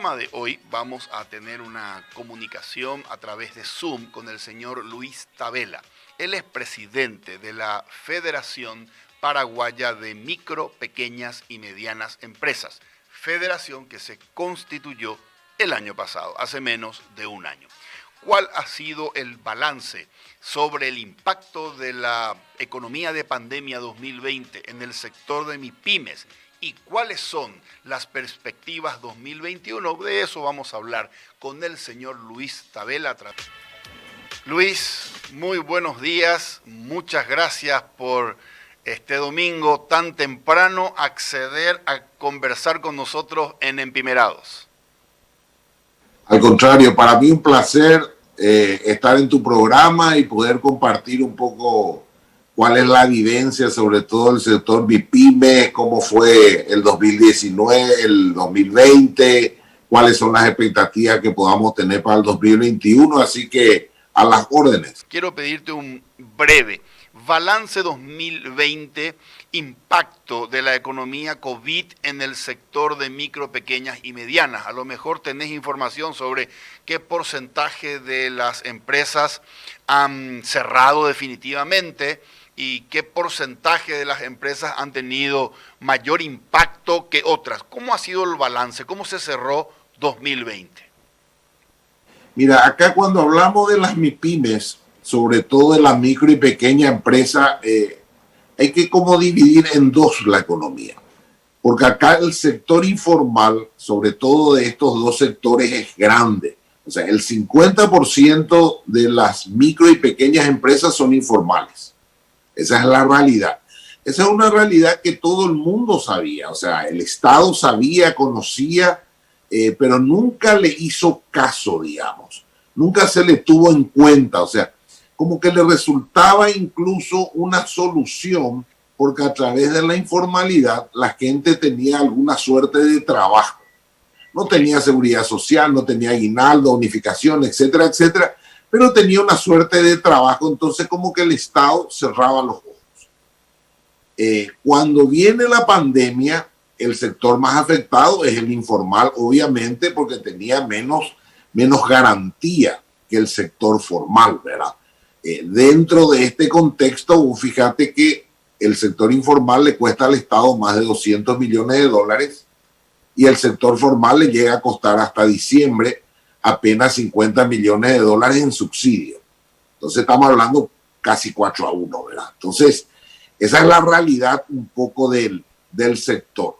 programa de hoy vamos a tener una comunicación a través de Zoom con el señor Luis Tabela. Él es presidente de la Federación Paraguaya de Micro, Pequeñas y Medianas Empresas, federación que se constituyó el año pasado, hace menos de un año. ¿Cuál ha sido el balance sobre el impacto de la economía de pandemia 2020 en el sector de MIPYMES? ¿Y cuáles son las perspectivas 2021? De eso vamos a hablar con el señor Luis Tabela. Luis, muy buenos días. Muchas gracias por este domingo tan temprano acceder a conversar con nosotros en Empimerados. Al contrario, para mí un placer estar en tu programa y poder compartir un poco cuál es la vivencia, sobre todo el sector MIPYMES, cómo fue el 2019, el 2020, cuáles son las expectativas que podamos tener para el 2021, así que a las órdenes. Quiero pedirte un breve balance 2020, impacto de la economía COVID en el sector de micro, pequeñas y medianas. A lo mejor tenés información sobre qué porcentaje de las empresas han cerrado definitivamente y qué porcentaje de las empresas han tenido mayor impacto que otras. ¿Cómo ha sido el balance? ¿Cómo se cerró 2020? Mira, acá cuando hablamos de las MIPYMES, sobre todo de la micro y pequeña empresa, hay que como dividir en dos la economía. Porque acá el sector informal, sobre todo de estos dos sectores, es grande. O sea, el 50% de las micro y pequeñas empresas son informales. Esa es la realidad. Esa es una realidad que todo el mundo sabía. O sea, el Estado sabía, conocía, pero nunca le hizo caso, digamos. Nunca se le tuvo en cuenta. O sea, como que le resultaba incluso una solución porque a través de la informalidad la gente tenía alguna suerte de trabajo. No tenía seguridad social, no tenía aguinaldo, unificación, etcétera, etcétera, pero tenía una suerte de trabajo, entonces como que el Estado cerraba los ojos. Cuando viene la pandemia, el sector más afectado es el informal, obviamente, porque tenía menos garantía que el sector formal, ¿verdad? Dentro de este contexto, fíjate que el sector informal le cuesta al Estado más de 200 millones de dólares y el sector formal le llega a costar hasta diciembre apenas 50 millones de dólares en subsidio. Entonces estamos hablando casi 4-1, ¿verdad? Entonces, esa es la realidad un poco del sector.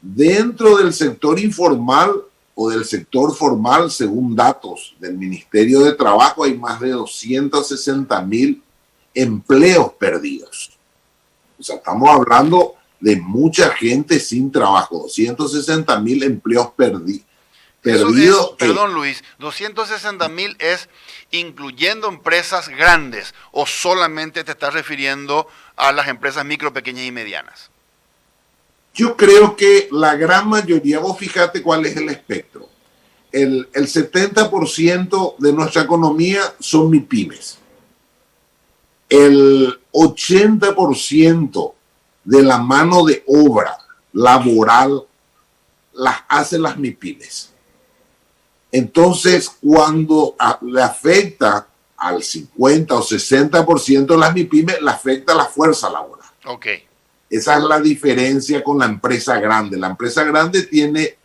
Dentro del sector informal o del sector formal, según datos del Ministerio de Trabajo, hay más de 260,000 empleos perdidos. O sea, estamos hablando de mucha gente sin trabajo, 260,000 empleos perdidos. Perdón, Luis, 260,000 es incluyendo empresas grandes o solamente te estás refiriendo a las empresas micro, pequeñas y medianas. Yo creo que la gran mayoría, vos fíjate cuál es el espectro. El 70% de nuestra economía son MIPYMES. El 80% de la mano de obra laboral las hacen las MIPYMES. Entonces, cuando le afecta al 50 o 60% de las MIPYMES, le afecta a la fuerza laboral. Ok. Esa es la diferencia con la empresa grande. La empresa grande tiene,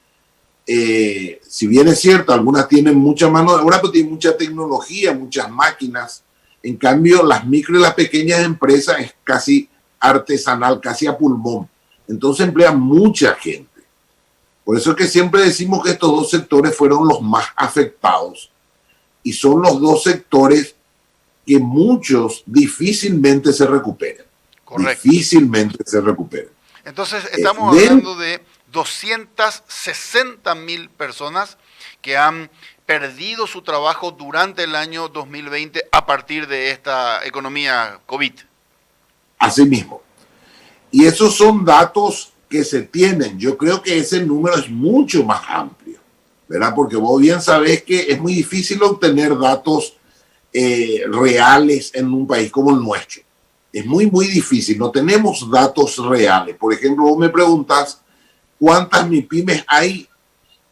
si bien es cierto, algunas tienen mucha mano de obra, pero tienen mucha tecnología, muchas máquinas. En cambio, las micro y las pequeñas empresas es casi artesanal, casi a pulmón. Entonces emplean mucha gente. Por eso es que siempre decimos que estos dos sectores fueron los más afectados. Y son los dos sectores que muchos difícilmente se recuperan. Correcto. Difícilmente se recupera. Entonces, estamos hablando de 260,000 personas que han perdido su trabajo durante el año 2020 a partir de esta economía COVID. Así mismo. Y esos son datos que se tienen. Yo creo que ese número es mucho más amplio, ¿verdad? Porque vos bien sabés que es muy difícil obtener datos reales en un país como el nuestro. Es muy difícil, no tenemos datos reales. Por ejemplo, vos me preguntás cuántas MIPYMES hay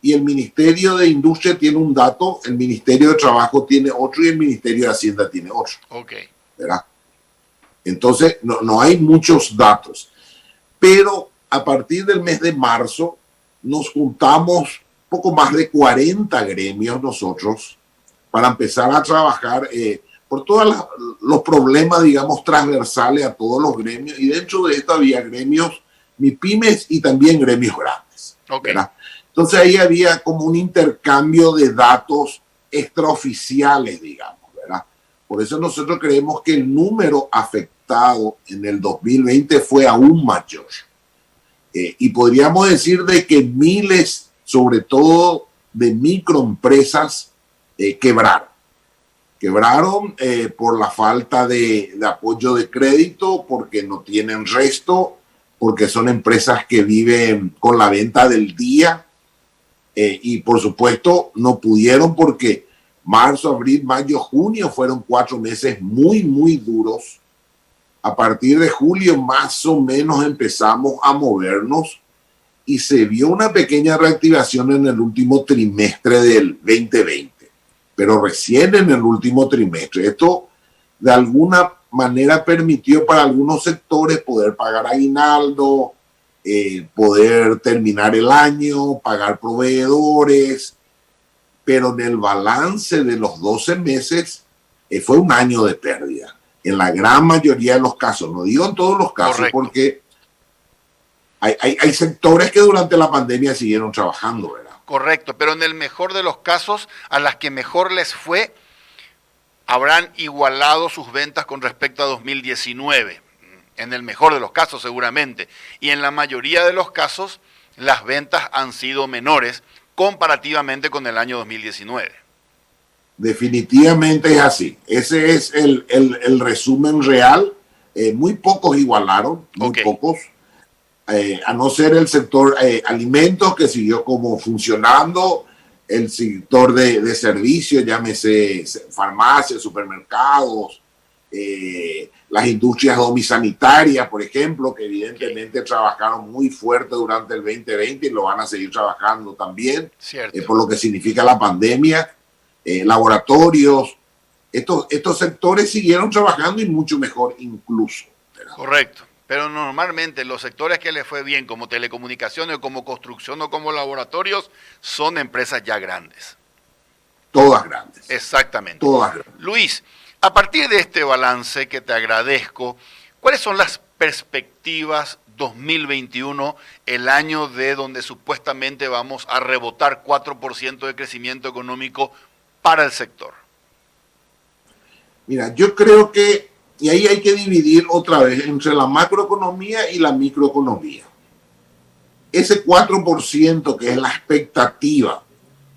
y el Ministerio de Industria tiene un dato, el Ministerio de Trabajo tiene otro y el Ministerio de Hacienda tiene otro. Ok. ¿Verdad? Entonces, no hay muchos datos. Pero a partir del mes de marzo nos juntamos poco más de 40 gremios nosotros para empezar a trabajar por todos los problemas, digamos, transversales a todos los gremios. Y dentro de esto había gremios, MIPYMES y también gremios grandes. Okay. ¿Verdad? Entonces ahí había como un intercambio de datos extraoficiales, digamos, ¿verdad? Por eso nosotros creemos que el número afectado en el 2020 fue aún mayor. Y podríamos decir de que miles, sobre todo de microempresas, quebraron. Quebraron por la falta de apoyo de crédito, porque no tienen resto, porque son empresas que viven con la venta del día. Y por supuesto no pudieron porque marzo, abril, mayo, junio fueron 4 meses muy, muy duros. A partir de julio más o menos empezamos a movernos y se vio una pequeña reactivación en el último trimestre del 2020, pero recién en el último trimestre. Esto de alguna manera permitió para algunos sectores poder pagar aguinaldo, poder terminar el año, pagar proveedores, pero en el balance de los 12 meses fue un año de pérdida. En la gran mayoría de los casos, no digo en todos los casos, correcto, porque hay sectores que durante la pandemia siguieron trabajando, ¿verdad? Correcto, pero en el mejor de los casos, a las que mejor les fue, habrán igualado sus ventas con respecto a 2019. En el mejor de los casos seguramente, y en la mayoría de los casos las ventas han sido menores comparativamente con el año 2019. Definitivamente es así, ese es el resumen real. Muy pocos igualaron, muy pocos, a no ser el sector alimentos, que siguió como funcionando, el sector de servicios, llámese farmacias, supermercados, las industrias domisanitarias, por ejemplo, que evidentemente trabajaron muy fuerte durante el 2020 y lo van a seguir trabajando también, por lo que significa la pandemia. Laboratorios, estos sectores siguieron trabajando y mucho mejor incluso. ¿Verdad? Correcto, pero normalmente los sectores que les fue bien, como telecomunicaciones, como construcción o como laboratorios, son empresas ya grandes. Todas grandes. Exactamente. Todas grandes. Luis, a partir de este balance que te agradezco, ¿cuáles son las perspectivas 2021, el año de donde supuestamente vamos a rebotar 4% de crecimiento económico para el sector? Mira, yo creo que, y ahí hay que dividir otra vez entre la macroeconomía y la microeconomía. Ese 4% que es la expectativa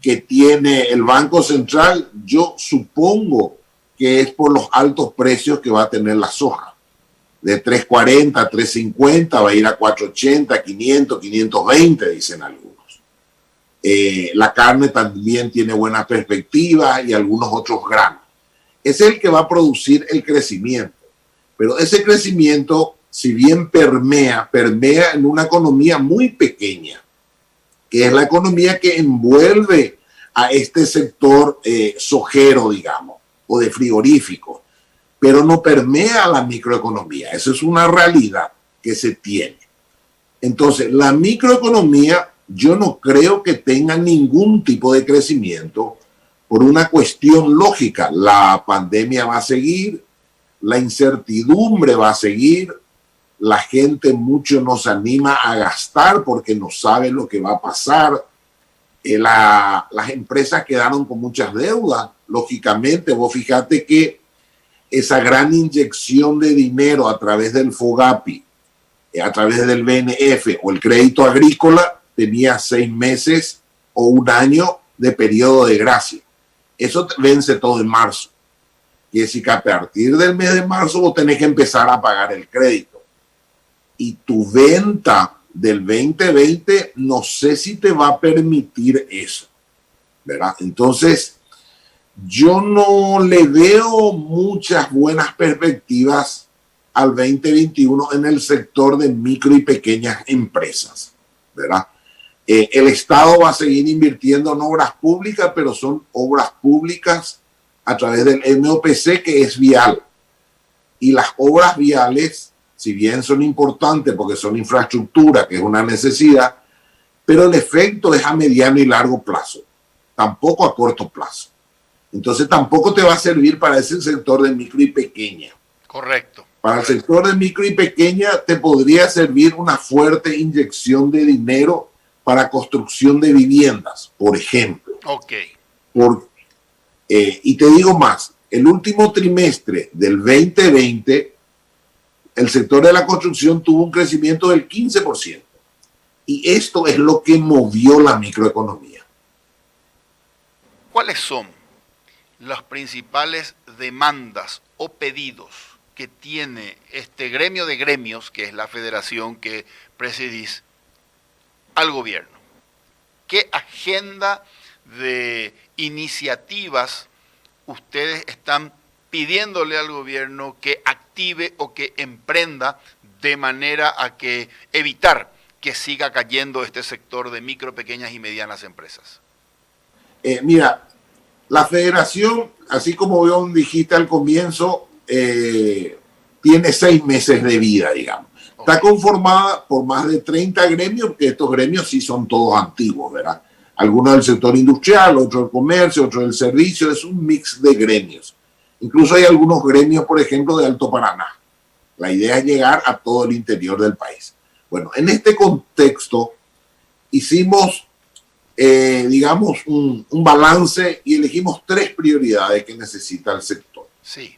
que tiene el Banco Central, yo supongo que es por los altos precios que va a tener la soja. De 3.40 a 3.50 va a ir a 4.80, 500, 520, dicen algunos. La carne también tiene buenas perspectivas y algunos otros granos. Es el que va a producir el crecimiento. Pero ese crecimiento, si bien permea en una economía muy pequeña, que es la economía que envuelve a este sector sojero, digamos, o de frigorífico, pero no permea a la microeconomía. Eso es una realidad que se tiene. Entonces, la microeconomía yo no creo que tenga ningún tipo de crecimiento por una cuestión lógica. La pandemia va a seguir, la incertidumbre va a seguir, la gente mucho no se anima a gastar porque no sabe lo que va a pasar. Las empresas quedaron con muchas deudas, lógicamente. Vos fíjate que esa gran inyección de dinero a través del FOGAPI, a través del BNF o el crédito agrícola, tenía 6 meses o un año de periodo de gracia. Eso vence todo en marzo. Quiere decir que a partir del mes de marzo vos tenés que empezar a pagar el crédito. Y tu venta del 2020 no sé si te va a permitir eso, ¿verdad? Entonces, yo no le veo muchas buenas perspectivas al 2021 en el sector de micro y pequeñas empresas, ¿verdad? El Estado va a seguir invirtiendo en obras públicas, pero son obras públicas a través del MOPC, que es vial. Y las obras viales, si bien son importantes porque son infraestructura, que es una necesidad, pero el efecto es a mediano y largo plazo, tampoco a corto plazo. Entonces tampoco te va a servir para ese sector de micro y pequeña. Correcto. Para el sector de micro y pequeña te podría servir una fuerte inyección de dinero para construcción de viviendas, por ejemplo. Ok. Y te digo más, el último trimestre del 2020, el sector de la construcción tuvo un crecimiento del 15%. Y esto es lo que movió la microeconomía. ¿Cuáles son las principales demandas o pedidos que tiene este gremio de gremios, que es la federación que presidís, al gobierno? ¿Qué agenda de iniciativas ustedes están pidiéndole al gobierno que active o que emprenda de manera a que evitar que siga cayendo este sector de micro, pequeñas y medianas empresas? Mira, la federación, así como bien dijiste al comienzo, tiene 6 meses de vida, digamos. Okay. Está conformada por más de 30 gremios, que estos gremios sí son todos antiguos, ¿verdad? Algunos del sector industrial, otros del comercio, otros del servicio, es un mix de gremios. Incluso hay algunos gremios, por ejemplo, de Alto Paraná. La idea es llegar a todo el interior del país. Bueno, en este contexto hicimos, digamos, un balance y elegimos 3 prioridades que necesita el sector. Sí.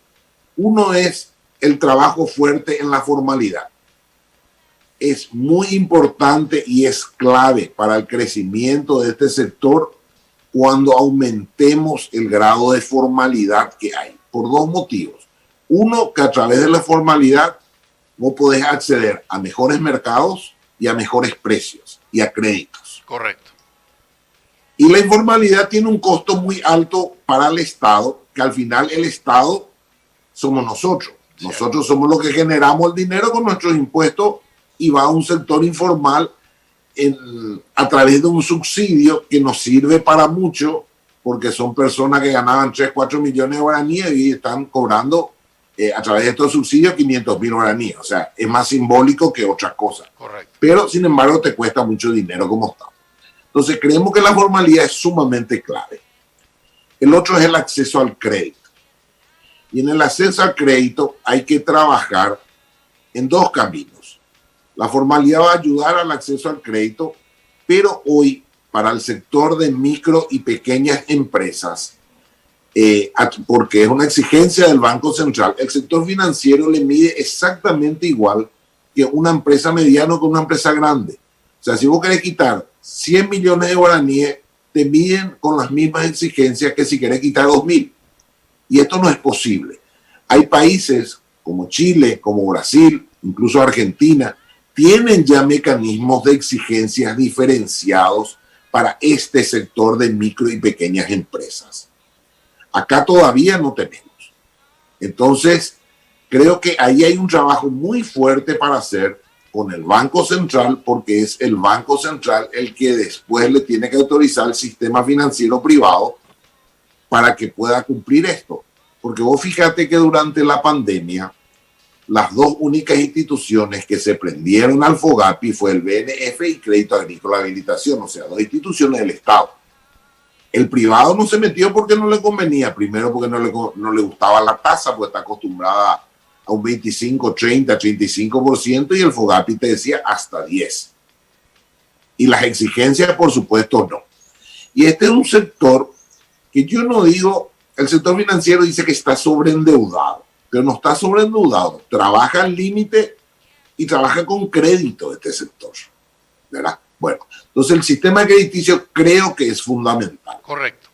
Uno es el trabajo fuerte en la formalidad. Es muy importante y es clave para el crecimiento de este sector cuando aumentemos el grado de formalidad que hay, por 2 motivos. Uno, que a través de la formalidad vos podés acceder a mejores mercados y a mejores precios y a créditos. Correcto. Y la informalidad tiene un costo muy alto para el Estado, que al final el Estado somos nosotros. Sí. Nosotros somos los que generamos el dinero con nuestros impuestos y va a un sector informal a través de un subsidio que nos sirve para mucho, porque son personas que ganaban 3, 4 millones de guaraníes y están cobrando a través de estos subsidios 500.000 guaraníes. O sea, es más simbólico que otra cosa. Correcto. Pero, sin embargo, te cuesta mucho dinero como está. Entonces, creemos que la formalidad es sumamente clave. El otro es el acceso al crédito. Y en el acceso al crédito hay que trabajar en 2 caminos. La formalidad va a ayudar al acceso al crédito, pero hoy, para el sector de micro y pequeñas empresas, porque es una exigencia del Banco Central, el sector financiero le mide exactamente igual que una empresa mediana o que una empresa grande. O sea, si vos querés quitar 100 millones de guaraníes, te miden con las mismas exigencias que si querés quitar 2.000. Y esto no es posible. Hay países como Chile, como Brasil, incluso Argentina, tienen ya mecanismos de exigencias diferenciados para este sector de micro y pequeñas empresas. Acá todavía no tenemos. Entonces, creo que ahí hay un trabajo muy fuerte para hacer con el Banco Central, porque es el Banco Central el que después le tiene que autorizar el sistema financiero privado para que pueda cumplir esto. Porque vos fíjate que durante la pandemia, las 2 únicas instituciones que se prendieron al FOGAPI fue el BNF y Crédito Agrícola Habilitación, o sea, 2 instituciones del Estado. El privado no se metió porque no le convenía, primero porque no le gustaba la tasa, porque está acostumbrada a un 25, 30, 35% y el FOGAPI te decía hasta 10%. Y las exigencias, por supuesto, no. Y este es un sector que yo no digo, el sector financiero dice que está sobreendeudado, pero no está sobreendeudado, trabaja al límite y trabaja con crédito este sector, ¿verdad? Bueno, entonces el sistema crediticio creo que es fundamental. Correcto.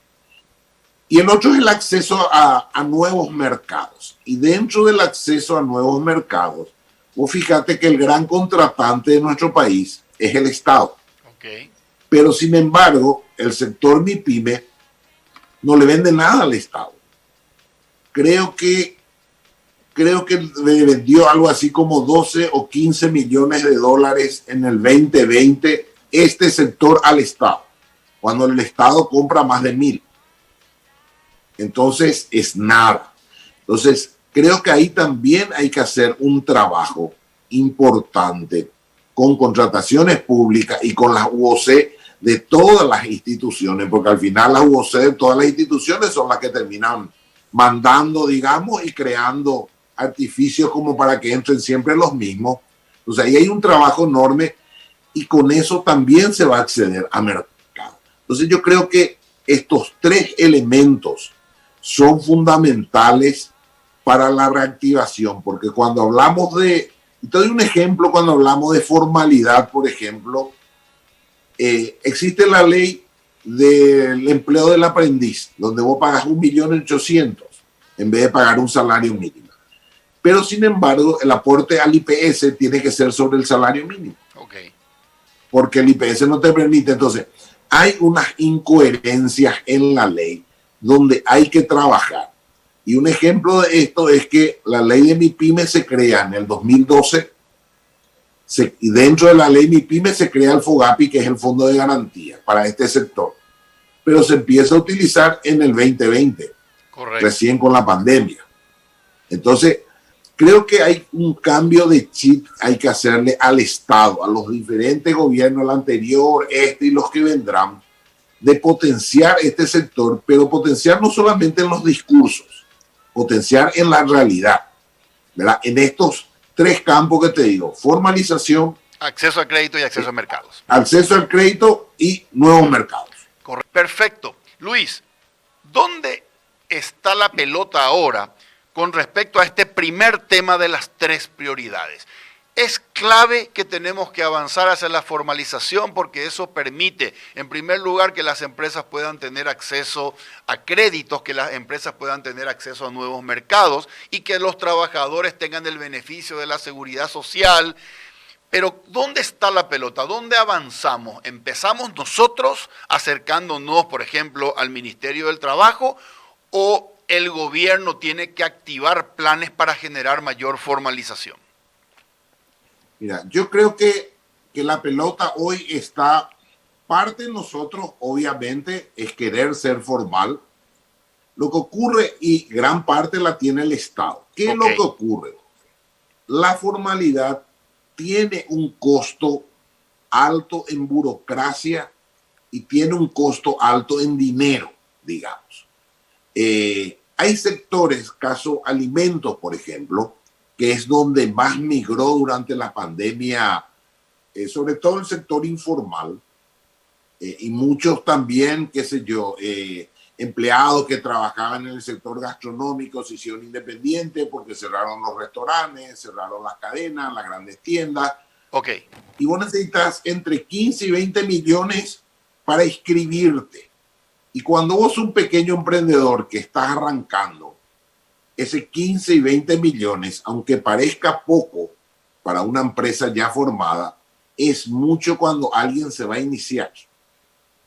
Y el otro es el acceso a nuevos mercados. Y dentro del acceso a nuevos mercados, vos fíjate que el gran contratante de nuestro país es el Estado. Okay. Pero sin embargo, el sector MIPYME no le vende nada al Estado. Creo que le vendió algo así como 12 o 15 millones de dólares en el 2020 este sector al Estado, cuando el Estado compra más de 1.000. Entonces es nada. Entonces creo que ahí también hay que hacer un trabajo importante con contrataciones públicas y con las UOC de todas las instituciones, porque al final las UOC de todas las instituciones son las que terminan mandando, digamos, y creando artificios como para que entren siempre los mismos. Entonces ahí hay un trabajo enorme y con eso también se va a acceder a mercado. Entonces yo creo que estos tres elementos son fundamentales para la reactivación, porque cuando hablamos de, te doy un ejemplo, cuando hablamos de formalidad, por ejemplo, existe la ley del empleo del aprendiz, donde vos pagas 1.800.000 en vez de pagar un salario mínimo. Pero sin embargo, el aporte al IPS tiene que ser sobre el salario mínimo. Okay. Porque el IPS no te permite. Entonces, hay unas incoherencias en la ley donde hay que trabajar. Y un ejemplo de esto es que la ley de MIPYME se crea en el 2012 y dentro de la ley MIPYME se crea el FOGAPI, que es el Fondo de Garantía para este sector. Pero se empieza a utilizar en el 2020, correcto, recién con la pandemia. Entonces, creo que hay un cambio de chip, hay que hacerle al Estado, a los diferentes gobiernos, el anterior, este y los que vendrán, de potenciar este sector, pero potenciar no solamente en los discursos, potenciar en la realidad, ¿verdad? En estos tres campos que te digo: formalización, acceso al crédito y acceso a mercados. Acceso al crédito y nuevos mercados. Correcto. Perfecto. Luis, ¿dónde está la pelota ahora con respecto a este primer tema de las tres prioridades? Es clave que tenemos que avanzar hacia la formalización porque eso permite, en primer lugar, que las empresas puedan tener acceso a créditos, que las empresas puedan tener acceso a nuevos mercados y que los trabajadores tengan el beneficio de la seguridad social. Pero ¿dónde está la pelota? ¿Dónde avanzamos? ¿Empezamos nosotros acercándonos, por ejemplo, al Ministerio del Trabajo o el gobierno tiene que activar planes para generar mayor formalización? Mira, yo creo que la pelota hoy está, parte de nosotros, obviamente, es querer ser formal. Lo que ocurre, y gran parte la tiene el Estado. ¿Qué es lo que ocurre? La formalidad tiene un costo alto en burocracia y tiene un costo alto en dinero, digamos. Hay sectores, caso alimentos, por ejemplo, que es donde más migró durante la pandemia, sobre todo el sector informal, y muchos también, qué sé yo, empleados que trabajaban en el sector gastronómico se hicieron independientes porque cerraron los restaurantes, cerraron las cadenas, las grandes tiendas. Okay. Y vos necesitas entre 15 y 20 millones para inscribirte. Y cuando vos sos un pequeño emprendedor que estás arrancando, ese 15 y 20 millones, aunque parezca poco para una empresa ya formada, es mucho cuando alguien se va a iniciar.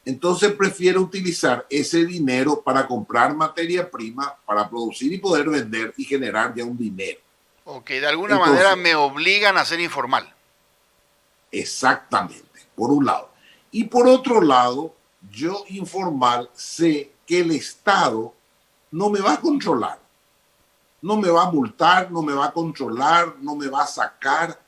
Entonces prefiero utilizar ese dinero para comprar materia prima, para producir y poder vender y generar ya un dinero. Ok, de alguna manera me obligan a ser informal. Exactamente, por un lado. Y por otro lado, yo informal sé que el Estado no me va a controlar. No me va a multar, no me va a controlar, no me va a sacar.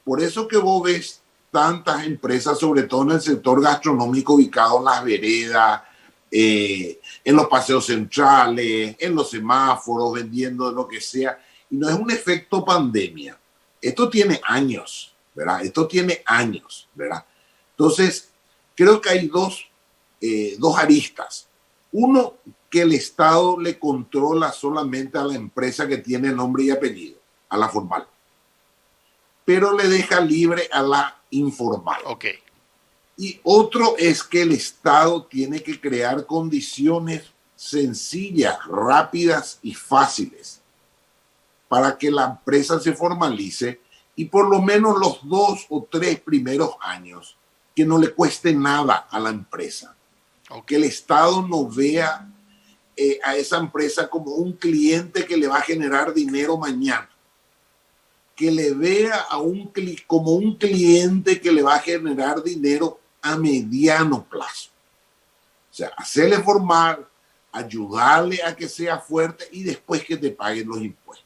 Por eso que vos ves tantas empresas, sobre todo en el sector gastronómico, ubicado en las veredas, en los paseos centrales, en los semáforos, vendiendo lo que sea. Y no es un efecto pandemia. Esto tiene años, ¿verdad? Esto tiene años, ¿verdad? Entonces, creo que hay dos aristas. Uno, que el Estado le controla solamente a la empresa que tiene nombre y apellido, a la formal, pero le deja libre a la informal. Okay. Y otro es que el Estado tiene que crear condiciones sencillas, rápidas y fáciles para que la empresa se formalice y por lo menos los 2 o 3 primeros años que no le cueste nada a la empresa. Que el Estado no vea a esa empresa como un cliente que le va a generar dinero mañana. Que le vea como un cliente que le va a generar dinero a mediano plazo. O sea, hacerle formar, ayudarle a que sea fuerte y después que te paguen los impuestos.